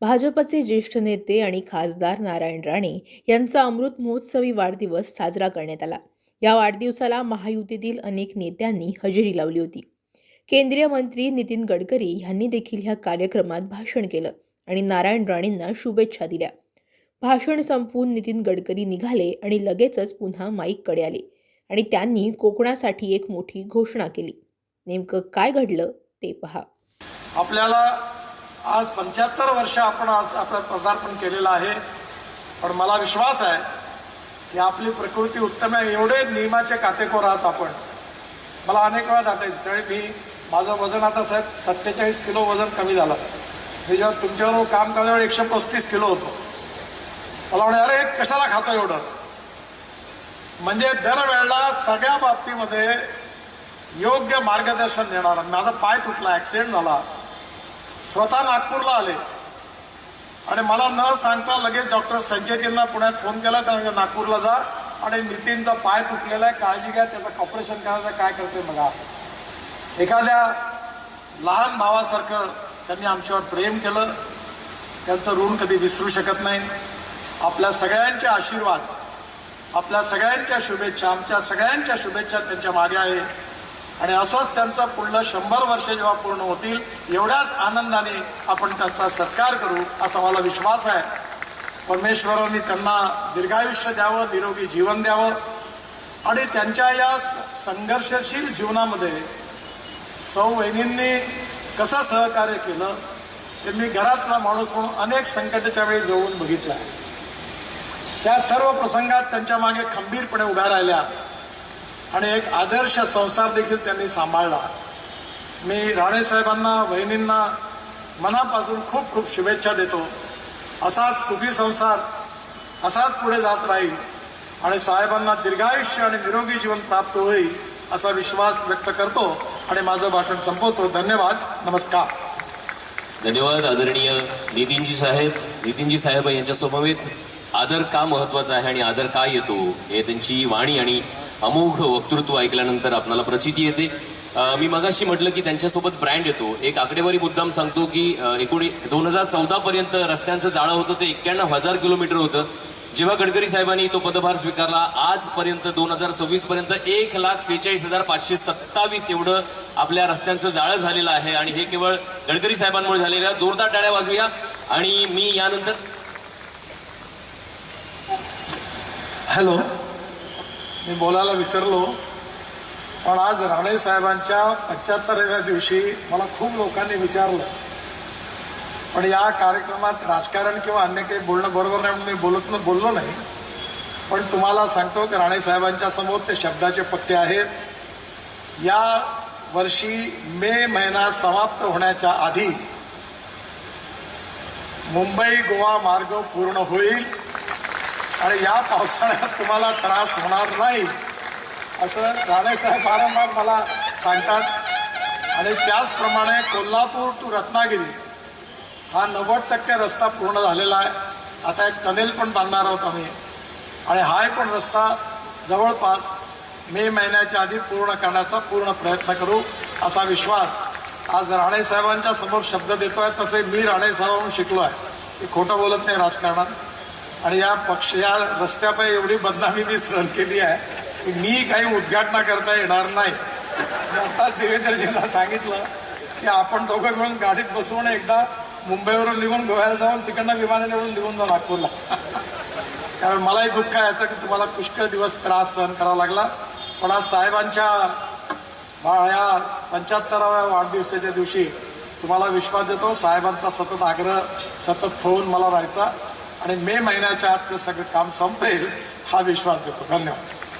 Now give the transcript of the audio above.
भाजपचे ज्येष्ठ नेते आणि खासदार नारायण राणे यांचा अमृत महोत्सवी वाढदिवस साजरा करण्यात आला। या वाढदिवसाला महायुतीतील अनेक नेत्यांनी हजेरी लावली होती। केंद्रीय मंत्री नितीन गडकरी यांनी देखील ह्या कार्यक्रमात भाषण केलं आणि नारायण राणेंना शुभेच्छा दिल्या। भाषण संपवून नितीन गडकरी निघाले आणि लगेचच पुन्हा माईककडे आले आणि त्यांनी कोकणासाठी एक मोठी घोषणा केली। नेमकं काय घडलं ते पहा। आपल्याला आज 75 वर्ष आपण आज आपलं पदार्पण केलेलं आहे, पण मला विश्वास आहे की आपली प्रकृती उत्तम आहे। एवढे नियमाचे काटेकोर आहात आपण। मला अनेक वेळा जाता येईल त्यावेळी माझं वजन आता 47 किलो वजन कमी झालं। मी जेव्हा तुमच्याबरोबर काम करण्यावर 135 किलो होतो। मला म्हणे अरे कशाला खातो एवढं। म्हणजे दरवेळेला सगळ्या बाबतीमध्ये योग्य मार्गदर्शन देणारा। माझा पाय तुटला, ऍक्सिडेंट झाला, स्वतः नागपूरला आले आणि मला न सांगता लगेच डॉक्टर संजयजींना पुण्यात फोन केला, तर नागपूरला जा आणि नितीनचा पाय तुटलेला आहे, काळजी घ्या, त्याचं ऑपरेशन करायचं, काय करते बघा। एखाद्या लहान भावासारखं त्यांनी आमच्यावर प्रेम केलं, त्यांचं ऋण कधी विसरू शकत नाही। आपल्या सगळ्यांचे आशीर्वाद, आपल्या सगळ्यांच्या शुभेच्छा, आमच्या सगळ्यांच्या शुभेच्छा त्यांच्या मागे आहे आणि असंच त्यांचं पुढलं 100 वर्ष जेव्हा पूर्ण होतील एवढ्याच आनंदाने आपण त्यांचा सत्कार करू असा मला विश्वास आहे। परमेश्वरांनी त्यांना दीर्घायुष्य द्यावं, निरोगी जीवन द्यावं आणि त्यांच्या या संघर्षशील जीवनामध्ये सौ वहिनींनी कसं सहकार्य केलं ते मी घरातला माणूस म्हणून अनेक संकटाच्या वेळी जवळून बघितलं आहे। त्या सर्व प्रसंगात त्यांच्या मागे खंबीरपणे उभ्या राहिल्या आणि एक आदर्श संसार देखील त्यांनी सांभाळला। मी राणे साहेबांना, वहिनींना मनापासून खूप खूप शुभेच्छा देतो। असाच सुखी संसार असाच पुढे जात राहील आणि साहेबांना दीर्घायुष्य आणि निरोगी जीवन प्राप्त होईल असा विश्वास व्यक्त करतो आणि माझं भाषण संपवतो। धन्यवाद, नमस्कार। धन्यवाद आदरणीय नितीनजी साहेब यांच्या समवेत आदर का महत्वाचा आहे आणि आदर का येतो हे त्यांची वाणी आणि अमोघ वक्तृत्व ऐकल्यानंतर आपल्याला प्रचिती येते। मी मगाशी म्हटलं की त्यांच्यासोबत ब्रँड येतो। एक आकडेवारी मुद्दाम सांगतो की 2014 पर्यंत रस्त्यांचं जाळं होतं ते 91,000 किलोमीटर होतं। जेव्हा गडकरी साहेबांनी तो पदभार स्वीकारला आजपर्यंत 2026 पर्यंत 1,46,527 एवढं आपल्या रस्त्यांचं जाळं झालेलं आहे आणि हे केवळ गडकरी साहेबांमुळे झालेलं आहे। जोरदार टाळ्या वाजवूया। आणि मी यानंतर हॅलो, मी बोलायला विसरलो, पण आज राणे साहेबांच्या 75व्या दिवशी मला खूप लोकांनी विचारलं, पण या कार्यक्रमात राजकारण किंवा अन्य काही बोलणं बरोबर नाही म्हणून मी बोललो नाही। पण तुम्हाला सांगतो की राणे साहेबांच्या समोर ते शब्दाचे पक्के आहेत। या वर्षी मे महिना समाप्त होण्याच्या आधी मुंबई गोवा मार्ग पूर्ण होईल आणि या पावसाळ्यात तुम्हाला त्रास होणार नाही असं राणेसाहेब वारंवार मला सांगतात। आणि त्याचप्रमाणे कोल्हापूर टू रत्नागिरी हा 90% रस्ता पूर्ण झालेला आहे। आता एक टनेल पण बांधणार आहोत आम्ही आणि हा पण रस्ता जवळपास मे महिन्याच्या आधी पूर्ण करण्याचा पूर्ण प्रयत्न करू असा विश्वास आज राणेसाहेबांच्या समोर शब्द देतोय। तसे मी राणेसाहेबांकडून शिकलो आहे की खोटं बोलत नाही राजकारणात आणि या रस्त्यापायी एवढी बदनामी मी सहन केली आहे की मी काही उद्घाटना करता येणार नाही। आता देवेंद्रजींना सांगितलं की आपण दोघं मिळून गाडीत बसवून एकदा मुंबईवरून निघून गोव्याला जाऊन तिकडनं विमानाने येऊन निघून जाऊ नागपूरला। कारण मलाही दुःख आहे याचं की तुम्हाला पुष्कळ दिवस त्रास सहन करावा लागला। पण आज साहेबांच्या या 75व्या वाढदिवसाच्या दिवशी तुम्हाला विश्वास देतो, साहेबांचा सतत आग्रह, सतत फोन मला राहायचा आणि मे महिन्याच्या आत ते सगळं काम संपेल हा विश्वास देतो। धन्यवाद।